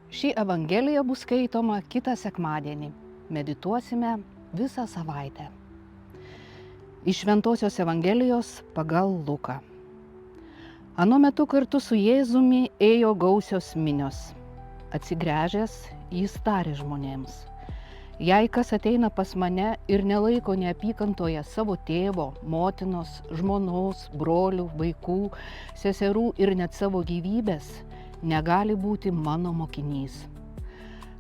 Ši evangelija bus skaitoma kitą sekmadienį. Medituosime visą savaitę. Iš Šventosios Evangelijos pagal Luką. Anu metu kartu su Jėzumi ėjo gausios minios. Atsigręžęs, jis tarė žmonėms: jei kas ateina pas mane ir nelaiko neapykantoje savo tėvo, motinos, žmonos, brolių, vaikų, seserų ir net savo gyvybės, negali būti mano mokinys.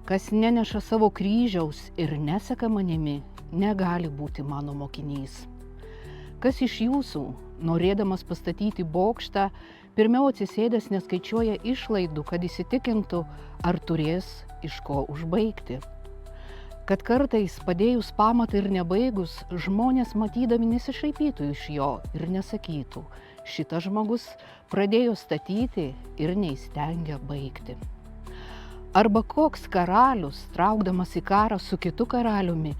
Kas neneša savo kryžiaus ir neseka manimi, negali būti mano mokinys. Kas iš jūsų, norėdamas pastatyti bokštą, pirmiau atsisėdęs neskaičiuoja išlaidų, kad įsitikintų, ar turės iš ko užbaigti? Kad kartais padėjus pamatą ir nebaigus, žmonės matydami nesišaipytų iš jo ir nesakytų: šitas žmogus pradėjo statyti ir neįstengia baigti. Arba koks karalius, traukdamas į karą su kitu karaliumi,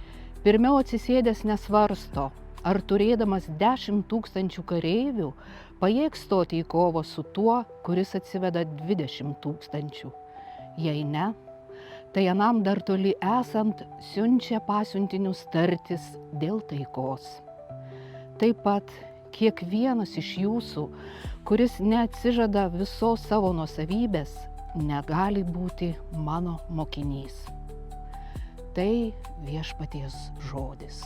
pirmiau atsisėdęs nesvarsto, ar turėdamas 10 000 kareivių pajėgs stoti į kovą su tuo, kuris atsiveda 20 000. Jei ne, tai anam dar toli esant siunčia pasiuntinius tartis dėl taikos. Taip pat kiekvienas iš jūsų, kuris neatsižada visos savo nuosavybės, negali būti mano mokinys. Tai viešpaties žodis.